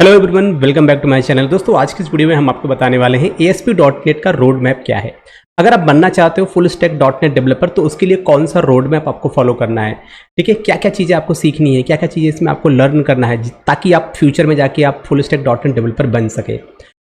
Hello everyone, welcome back to my channel. दोस्तों, आज की इस वीडियो में हम आपको बताने वाले हैं ASP.NET का रोड मैप क्या है। अगर आप बनना चाहते हो फुल स्टैक .NET डेवलपर तो उसके लिए कौन सा रोड मैप आपको फॉलो करना है, ठीक है। क्या क्या चीज़ें आपको सीखनी है, क्या क्या चीज़ें इसमें आपको लर्न करना है ताकि आप फ्यूचर में जाके आप फुल स्टैक .NET डेवलपर बन सके।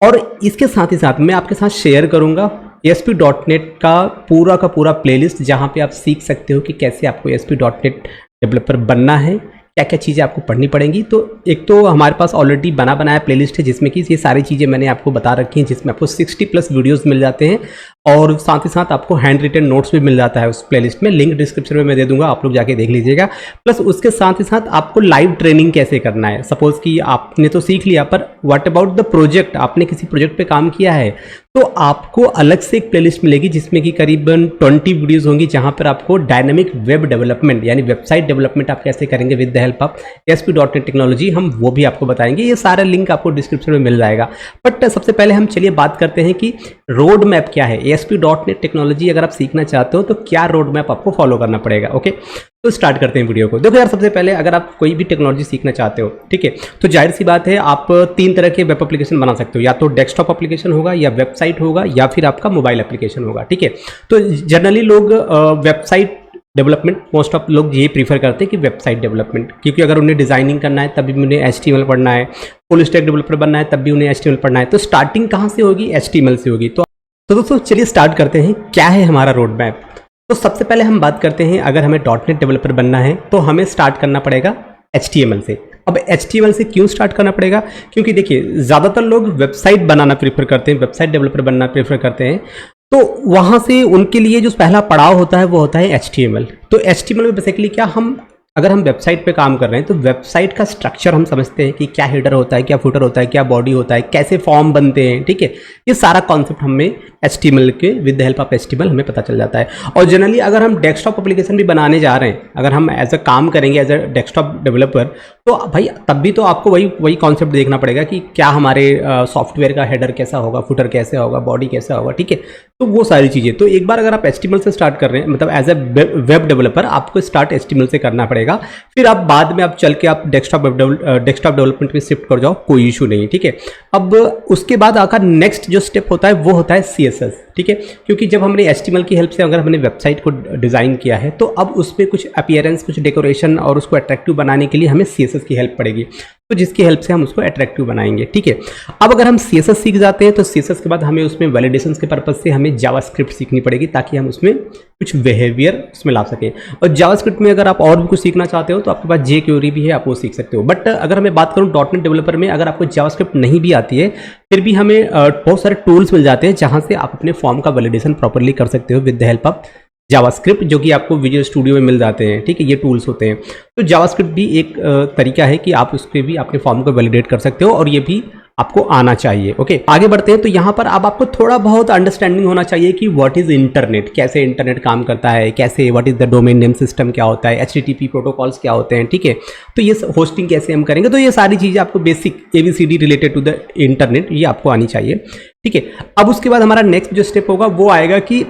और इसके साथ ही साथ मैं आपके साथ शेयर करूँगा ASP.NET का पूरा प्लेलिस्ट, जहाँ पर आप सीख सकते हो कि कैसे आपको ASP.NET डेवलपर बनना है, क्या क्या चीज़ें आपको पढ़नी पड़ेंगी। तो एक तो हमारे पास ऑलरेडी बनाया प्लेलिस्ट है जिसमें कि ये सारी चीज़ें मैंने आपको बता रखी हैं, जिसमें आपको 60+ वीडियोस मिल जाते हैं और साथ ही साथ आपको हैंड रिटन नोट्स भी मिल जाता है उस प्लेलिस्ट में। लिंक डिस्क्रिप्शन में मैं दे दूंगा, आप लोग जाके देख लीजिएगा। प्लस उसके साथ ही साथ आपको लाइव ट्रेनिंग कैसे करना है। सपोज कि आपने तो सीख लिया, पर व्हाट अबाउट द प्रोजेक्ट, आपने किसी प्रोजेक्ट पे काम किया है तो आपको अलग से एक प्लेलिस्ट मिलेगी जिसमें कि करीबन 20 वीडियोस होंगी, जहां पर आपको डायनामिक वेब डेवलपमेंट यानी वेबसाइट डेवलपमेंट आप कैसे करेंगे with the help of ASP.NET technology, हम वो भी आपको बताएंगे। ये सारा लिंक आपको डिस्क्रिप्शन में मिल जाएगा। बट सबसे पहले हम चलिए बात करते हैं कि रोड मैप क्या है। ASP.NET टेक्नोलॉजी अगर आप सीखना चाहते हो तो क्या रोड मैप आपको फॉलो करना पड़ेगा। ओके, तो स्टार्ट करते हैं वीडियो को। देखो यार, सबसे पहले अगर आप कोई भी टेक्नोलॉजी सीखना चाहते हो, ठीक है, तो जाहिर सी बात है आप 3 तरह के वेब एप्लीकेशन बना सकते हो। या तो डेस्कटॉप एप्लीकेशन होगा, या वेबसाइट होगा, या फिर आपका मोबाइल एप्लीकेशन होगा, ठीक है। तो जनरली लोग वेबसाइट डेवलपमेंट, मोस्ट ऑफ लोग ये प्रीफर करते हैं कि वेबसाइट डेवलपमेंट, क्योंकि अगर उन्हें डिजाइनिंग करना है तभी उन्हें HTML पढ़ना है, फुल स्टैक डेवलपर बनना है तब भी उन्हें HTML पढ़ना है। तो स्टार्टिंग कहाँ से होगी? HTML से होगी। तो दोस्तों चलिए स्टार्ट करते हैं, क्या है हमारा रोड मैप। तो सबसे पहले हम बात करते हैं, अगर हमें .NET डेवलपर बनना है तो हमें स्टार्ट करना पड़ेगा HTML से। अब HTML से क्यों स्टार्ट करना पड़ेगा? क्योंकि देखिए, ज़्यादातर लोग वेबसाइट बनाना प्रीफर करते हैं, वेबसाइट डेवलपर बनना प्रीफर करते हैं, तो वहाँ से उनके लिए जो पहला पड़ाव होता है वो होता है HTML। तो HTML में बेसिकली क्या, अगर हम वेबसाइट पे काम कर रहे हैं तो वेबसाइट का स्ट्रक्चर हम समझते हैं कि क्या हेडर होता है, क्या फुटर होता है, क्या बॉडी होता है, कैसे फॉर्म बनते हैं, ठीक है। ये सारा कॉन्सेप्ट हमें HTML के with the help of HTML हमें पता चल जाता है। और जनरली अगर हम डेस्कटॉप एप्लीकेशन भी बनाने जा रहे हैं, अगर हम एज अ काम करेंगे एज अ डेस्कटॉप डेवलपर, तो भाई तब भी तो आपको वही कॉन्सेप्ट देखना पड़ेगा कि क्या हमारे सॉफ्टवेयर का हेडर कैसा होगा, फुटर कैसे होगा, बॉडी कैसा होगा, ठीक है। तो वो सारी चीज़ें, तो एक बार अगर आप HTML से स्टार्ट कर रहे हैं, मतलब एज अ वेब डेवलपर आपको स्टार्ट HTML से करना पड़ेगा। फिर आप बाद में आप चल के आप डेस्कटॉप डेवलपमेंट में शिफ्ट कर जाओ, कोई इशू नहीं, ठीक है। अब उसके बाद आकर नेक्स्ट जो स्टेप होता है वो होता है CSS, ठीक है। क्योंकि जब हमने HTML की हेल्प से अगर हमने वेबसाइट को डिज़ाइन किया है तो अब उसमें कुछ अपीयरेंस, कुछ डेकोरेशन और उसको अट्रैक्टिव बनाने के लिए हमें CSS की हेल्प पड़ेगी, तो जिसकी हेल्प से हम उसको अट्रैक्टिव बनाएंगे, ठीक है। अब अगर हम CSS सीख जाते हैं तो CSS के बाद हमें उसमें वैलिडेशंस के पर्पज से हमें जावास्क्रिप्ट सीखनी पड़ेगी, ताकि हम उसमें कुछ बिहेवियर उसमें ला सकें। और जावास्क्रिप्ट में अगर आप और भी कुछ सीखना चाहते हो तो आपके पास jQuery भी है, आप वो सीख सकते हो। बट अगर मैं बात करूँ .NET डेवलपर में, अगर आपको जावास्क्रिप्ट नहीं भी आती है फिर भी हमें बहुत सारे टूल्स मिल जाते हैं जहाँ से आप अपने फॉर्म का वैलिडेशन प्रॉपरली कर सकते हो with the help of JavaScript, जो कि आपको विजुअल स्टूडियो में मिल जाते हैं, ठीक है। ये टूल्स होते हैं। तो जावास्क्रिप्ट भी एक तरीका है कि आप उस पर भी अपने फॉर्म को वैलिडेट कर सकते हो, और ये भी आपको आना चाहिए। ओके, आगे बढ़ते हैं। तो यहाँ पर अब आपको थोड़ा बहुत अंडरस्टैंडिंग होना चाहिए कि व्हाट इज इंटरनेट, कैसे इंटरनेट काम करता है, कैसे what is the domain name system क्या होता है, HTTP प्रोटोकॉल्स क्या होते हैं, ठीक है। तो ये होस्टिंग कैसे हम करेंगे, तो ये सारी चीज़ें आपको basic ABCD related to the internet ये आपको आनी चाहिए, ठीक है। अब उसके बाद हमारा नेक्स्ट जो स्टेप होगा वो आएगा कि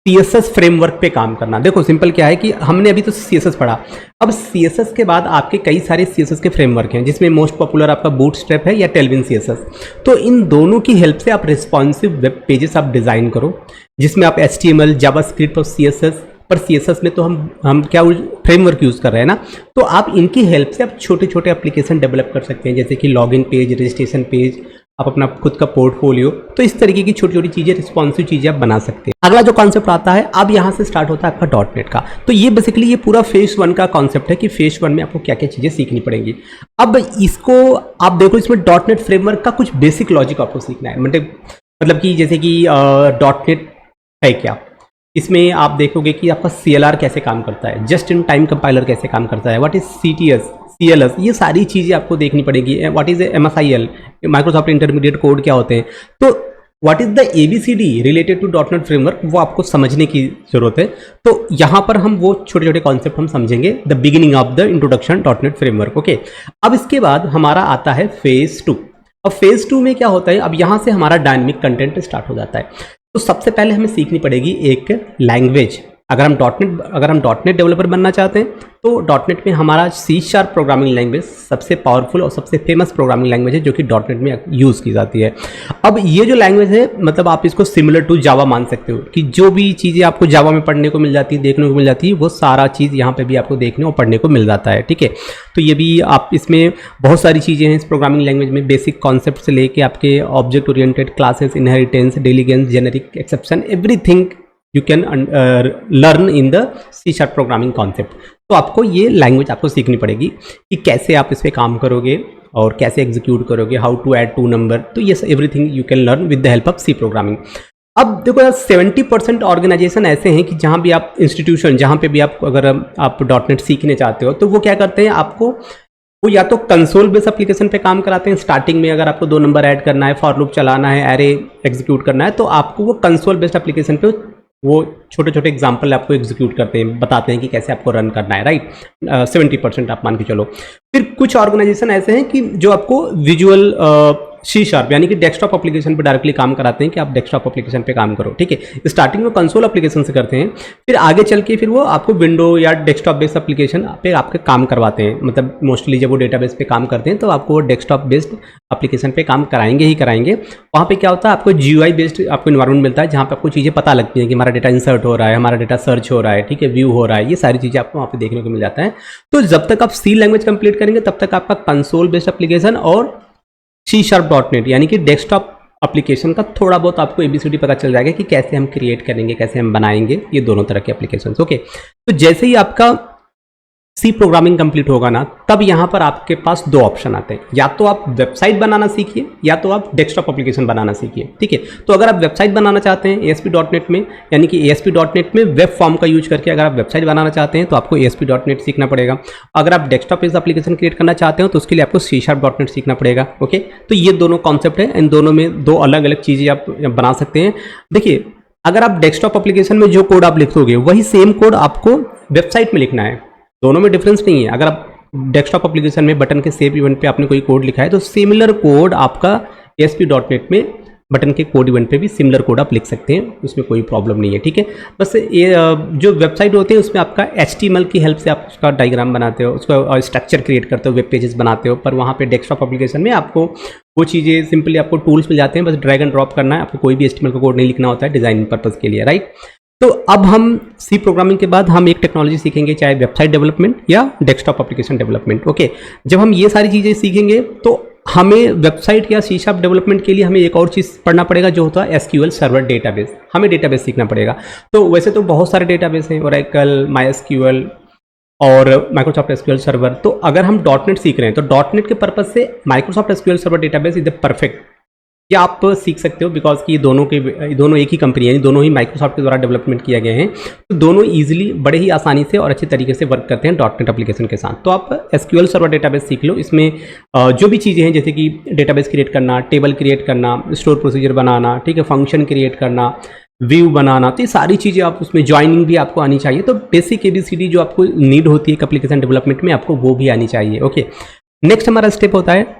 CSS फ्रेमवर्क पे काम करना। देखो सिंपल क्या है कि हमने अभी तो CSS पढ़ा, अब CSS के बाद आपके कई सारे CSS के फ्रेमवर्क हैं, जिसमें मोस्ट पॉपुलर आपका बूटस्ट्रैप है या टेलविन CSS। तो इन दोनों की हेल्प से आप रिस्पॉन्सिव वेब पेजेस आप डिज़ाइन करो, जिसमें आप HTML, जावास्क्रिप्ट और CSS, पर CSS में तो हम क्या फ्रेमवर्क यूज़ कर रहे हैं ना, तो आप इनकी हेल्प से आप छोटे छोटे एप्लीकेशन डेवलप कर सकते हैं, जैसे कि लॉगिन पेज, रजिस्ट्रेशन पेज, आप अपना खुद का पोर्टफोलियो। तो इस तरीके की छोटी छोटी चीज़ें, रिस्पॉन्सिव चीज़ें आप बना सकते हैं। अगला जो कॉन्सेप्ट आता है, अब यहाँ से स्टार्ट होता है आपका .NET का। तो ये बेसिकली ये पूरा फेज 1 का कॉन्सेप्ट है कि फेज 1 में आपको क्या क्या चीज़ें सीखनी पड़ेंगी। अब इसको आप देखो, इसमें .NEट फ्रेमवर्क का कुछ बेसिक लॉजिक आपको सीखना है। मतलब कि जैसे कि .NEट है क्या, इसमें आप देखोगे कि आपका CLR कैसे काम करता है, जस्ट इन टाइम कंपाइलर कैसे काम करता है, व्हाट इज CTS, CLS, ये सारी चीज़ें आपको देखनी पड़ेगी। What is MSIL, Microsoft intermediate code क्या होते हैं। तो what is the ABCD related to .NET framework, वो आपको समझने की जरूरत है। तो यहाँ पर हम वो छोटे छोटे कॉन्सेप्ट हम समझेंगे, the beginning of the introduction .NET framework. Okay, अब इसके बाद हमारा आता है फेज 2। अब फेज 2 में क्या होता है, अब यहाँ से हमारा डायनेमिक कंटेंट स्टार्ट हो जाता है। तो सबसे पहले हमें सीखनी पड़ेगी एक लैंग्वेज। अगर हम डॉटनेट डेवलपर बनना चाहते हैं तो डॉटनेट में हमारा C# प्रोग्रामिंग लैंग्वेज सबसे पावरफुल और सबसे फेमस प्रोग्रामिंग लैंग्वेज है जो कि डॉटनेट में यूज़ की जाती है। अब ये जो लैंग्वेज है मतलब आप इसको सिमिलर टू जावा मान सकते हो कि जो भी चीज़ें आपको जावा में पढ़ने को मिल जाती है, देखने को मिल जाती है, वो सारा चीज़ यहाँ पे भी आपको देखने और पढ़ने को मिल जाता है। ठीक है, तो ये भी आप इसमें बहुत सारी चीज़ें हैं इस प्रोग्रामिंग लैंग्वेज में, बेसिक कॉन्सेप्ट से लेके आपके object oriented, classes, inheritance, delegates, generic exception, everything you can learn in the C# programming concept. तो आपको ये लैंग्वेज आपको सीखनी पड़ेगी कि कैसे आप इस पर काम करोगे और कैसे एग्जीक्यूट करोगे, हाउ टू ऐड 2 नंबर, तो ये everything you can learn with the help of C programming. अब देखो 70% ऑर्गेनाइजेशन ऐसे हैं कि जहाँ भी आप इंस्टीट्यूशन, जहाँ पे भी आप अगर आप डॉटनेट सीखने चाहते हो तो वो क्या करते हैं, आपको वो या तो कंसोल बेस्ड एप्लीकेशन पे काम कराते हैं। स्टार्टिंग में अगर आपको 2 नंबर ऐड करना है, फॉर लूप चलाना है, एरे एग्जीक्यूट करना है, तो आपको वो कंसोल बेस्ड एप्लीकेशन पे वो छोटे छोटे एग्जाम्पल आपको एग्जीक्यूट करते हैं, बताते हैं कि कैसे आपको रन करना है, राइट। 70% आप मान के चलो। फिर कुछ ऑर्गेनाइजेशन ऐसे हैं कि जो आपको विजुअल C# यानी कि डेस्कटॉप एप्लीकेशन पे डायरेक्टली काम कराते हैं कि आप डेस्कटॉप एप्लीकेशन पे काम करो। ठीक है, स्टार्टिंग में कंसोल एप्लीकेशन से करते हैं, फिर आगे चल के फिर वो आपको विंडो या डेस्कटॉप बेस्ड एप्लीकेशन पे आपके काम करवाते हैं। मतलब मोस्टली जब वो डेटाबेस पे काम करते हैं तो आपको डेस्कटॉप बेस्ड एप्लीकेशन पे काम कराएंगे ही कराएंगे। वहाँ पे क्या होता है, आपको GUI बेस्ड आपको इन्वायरमेंट मिलता है जहाँ पे आपको चीज़ें पता लगती हैं कि हमारा डेटा इंसर्ट हो रहा है, हमारा डेटा सर्च हो रहा है, ठीक है, व्यू हो रहा है, ये सारी चीज़ें आपको वहाँ पे देखने को मिल जाता है। तो जब तक आप C लैंग्वेज कंप्लीट करेंगे तब तक आपका कंसोल बेस्ड एप्लीकेशन और C# यानी कि डेस्कटॉप एप्लीकेशन का थोड़ा बहुत आपको ABCD पता चल जाएगा कि कैसे हम क्रिएट करेंगे, कैसे हम बनाएंगे ये दोनों तरह के एप्लीकेशंस। ओके, तो जैसे ही आपका C प्रोग्रामिंग कंप्लीट होगा ना, तब यहाँ पर आपके पास 2 ऑप्शन आते हैं, या तो आप वेबसाइट बनाना सीखिए या तो आप डेस्कटॉप एप्लीकेशन बनाना सीखिए। ठीक है, तो अगर आप वेबसाइट बनाना चाहते हैं ASP.NET में, यानी कि ASP.NET में वेब फॉर्म का यूज करके अगर आप वेबसाइट बनाना चाहते हैं तो आपको ASP.NET सीखना पड़ेगा। अगर आप डेस्कटॉप बेस्ड एप्लीकेशन क्रिएट करना चाहते हो तो उसके लिए आपको C#.NET सीखना पड़ेगा। ओके, तो ये दोनों कॉन्सेप्ट है, इन दोनों में 2 अलग अलग चीज़ें आप बना सकते हैं। देखिए, अगर आप डेस्कटॉप एप्लीकेशन में जो कोड आप लिखोगे वही सेम कोड आपको वेबसाइट में लिखना है, दोनों में डिफरेंस नहीं है। अगर आप डेस्कटॉप एप्लीकेशन में बटन के सेव इवेंट पे आपने कोई कोड लिखा है तो सिमिलर कोड आपका ASP.NET में बटन के कोड इवेंट पे भी सिमिलर कोड आप लिख सकते हैं, उसमें कोई प्रॉब्लम नहीं है। ठीक है, बस ये जो वेबसाइट होती है उसमें आपका HTML की हेल्प से आप उसका डायग्राम बनाते हो, उसका स्ट्रक्चर क्रिएट करते हो, वेब पेजेस बनाते हो, पर वहाँ पे डेस्कटॉप एप्लीकेशन में आपको वो चीज़ें सिंपली आपको टूल्स मिल जाते हैं, बस ड्रैग एंड ड्रॉप करना है, आपको कोई भी HTML का कोड नहीं लिखना होता है डिज़ाइनिंग पर्पज़ के लिए, राइट। तो अब हम C प्रोग्रामिंग के बाद हम एक टेक्नोलॉजी सीखेंगे, चाहे वेबसाइट डेवलपमेंट या डेस्कटॉप एप्लीकेशन डेवलपमेंट। ओके, जब हम ये सारी चीज़ें सीखेंगे तो हमें वेबसाइट या C# डेवलपमेंट के लिए हमें एक और चीज़ पढ़ना पड़ेगा जो होता है SQL सर्वर डेटाबेस। हमें डेटाबेस सीखना पड़ेगा। तो वैसे तो बहुत सारे डेटाबेस हैं, Oracle, MySQL और माइक्रोसॉफ्ट SQL सर्वर। तो अगर हम .NET सीख रहे हैं तो .NET के पर्पज़ से Microsoft SQL server database is the perfect, ये आप सीख सकते हो, बिकॉज कि दोनों एक ही कंपनी है, दोनों ही माइक्रोसॉफ्ट के द्वारा डेवलपमेंट किया गए हैं। तो दोनों इजीली बड़े ही आसानी से और अच्छे तरीके से वर्क करते हैं .NET एप्लीकेशन के साथ। तो आप SQL सर्वर डेटाबेस सीख लो। इसमें जो भी चीज़ें हैं जैसे कि डेटाबेस क्रिएट करना, टेबल क्रिएट करना, स्टोर प्रोसीजर बनाना, ठीक है, फंक्शन क्रिएट करना, व्यू बनाना, तो ये सारी चीज़ें आप उसमें ज्वाइनिंग भी आपको आनी चाहिए। तो बेसिक ABCD जो आपको नीड होती है एक एप्लीकेशन डेवलपमेंट में, आपको वो भी आनी चाहिए। ओके, नेक्स्ट हमारा स्टेप होता है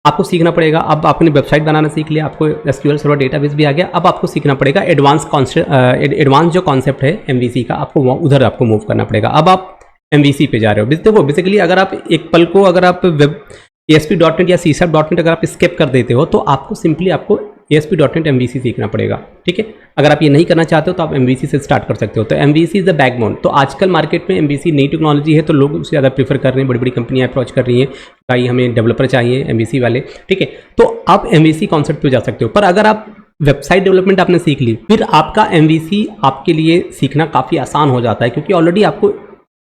आपको सीखना पड़ेगा। अब आपने वेबसाइट बनाना सीख लिया, आपको SQL सर्वर डेटाबेस भी आ गया, अब आपको सीखना पड़ेगा एडवांस जो कॉन्सेप्ट है MVC का, आपको उधर आपको मूव करना पड़ेगा। अब आप MVC पे जा रहे हो। देखो बेसिकली अगर आप एक पल को अगर आप ASP.NET या C#.NET अगर आप स्किप कर देते हो तो आपको सिंपली आपको ASP.NET MVC सीखना पड़ेगा। ठीक है, अगर आप ये नहीं करना चाहते हो तो आप MVC से स्टार्ट कर सकते हो। तो MVC इज द बैकबोन। तो आजकल मार्केट में MVC नई टेक्नोलॉजी है तो लोग उसे ज़्यादा प्रीफर कर रहे हैं, बड़ी बड़ी कंपनियां अप्रोच कर रही हैं, भाई हमें डेवलपर चाहिए MVC वाले। ठीक है, तो आप MVC कॉन्सेप्ट पे जा सकते हो। पर अगर आप वेबसाइट डेवलपमेंट आपने सीख ली, फिर आपका MVC आपके लिए सीखना काफ़ी आसान हो जाता है, क्योंकि ऑलरेडी आपको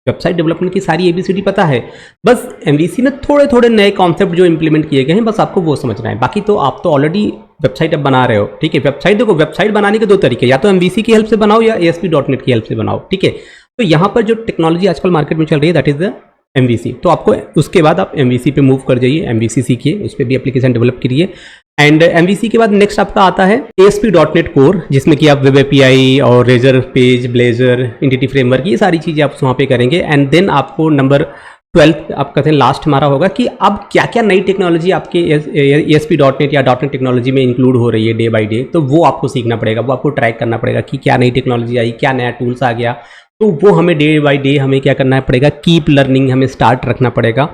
वेबसाइट डेवलपमेंट की सारी ABCD पता है। बस MVC में थोड़े थोड़े नए कॉन्सेप्ट जो इंप्लीमेंट किए गए हैं, बस आपको वो समझना है। बाकी तो आप तो ऑलरेडी वेबसाइट अब बना रहे हो। ठीक है, वेबसाइट देखो, वेबसाइट बनाने के 2 तरीके, या तो MVC की हेल्प से बनाओ या ASP.NET की हेल्प से बनाओ। ठीक है, तो यहाँ पर जो टेक्नोलॉजी आजकल मार्केट में चल रही है दैट इज द MVC। तो आपको उसके बाद आप MVC पे मूव कर जाइए, MVC सीखिए, उस पर भी एप्लीकेशन डेवलप करिए। एंड MVC के बाद नेक्स्ट आपका आता है ASP.NET कोर, जिसमें कि आप वेब API और razor page, Blazor, entity framework, ये सारी चीज़ें आप वहाँ पे करेंगे। एंड देन आपको नंबर 12th आप कहते हैं लास्ट हमारा होगा कि अब क्या क्या नई टेक्नोलॉजी आपके ASP.NET या .NET टेक्नोलॉजी में इंक्लूड हो रही है डे बाय डे, तो वो आपको सीखना पड़ेगा, वो आपको ट्रैक करना पड़ेगा कि क्या नई टेक्नोलॉजी आई, क्या नया टूल्स आ गया। तो वो हमें डे बाय डे हमें क्या करना पड़ेगा, कीप लर्निंग हमें स्टार्ट रखना पड़ेगा,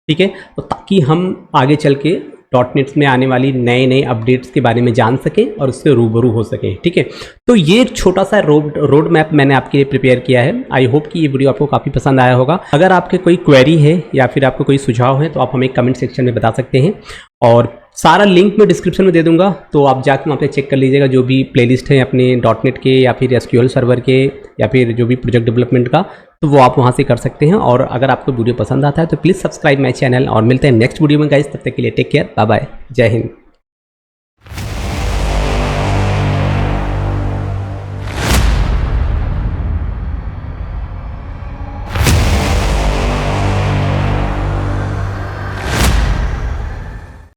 ठीक है, तो ताकि हम आगे चल के .NET में आने वाली नए नए अपडेट्स के बारे में जान सकें और उससे रूबरू हो सकें, ठीक है। तो ये एक छोटा सा रोड मैप मैंने आपके लिए प्रिपेयर किया है। आई होप कि ये वीडियो आपको काफ़ी पसंद आया होगा। अगर आपके कोई क्वेरी है या फिर आपको कोई सुझाव है तो आप हमें कमेंट सेक्शन में बता सकते हैं, और सारा लिंक मैं डिस्क्रिप्शन में दे दूंगा, तो आप जाकर वहाँ पे चेक कर लीजिएगा जो भी प्लेलिस्ट है अपने .NET के या फिर SQL सर्वर के या फिर जो भी प्रोजेक्ट डेवलपमेंट का, तो वो आप वहाँ से कर सकते हैं। और अगर आपको वीडियो पसंद आता है तो प्लीज़ सब्सक्राइब माई चैनल, और मिलते हैं नेक्स्ट वीडियो में गाइस। तब तक के लिए टेक केयर, बाय बाय, जय हिंद।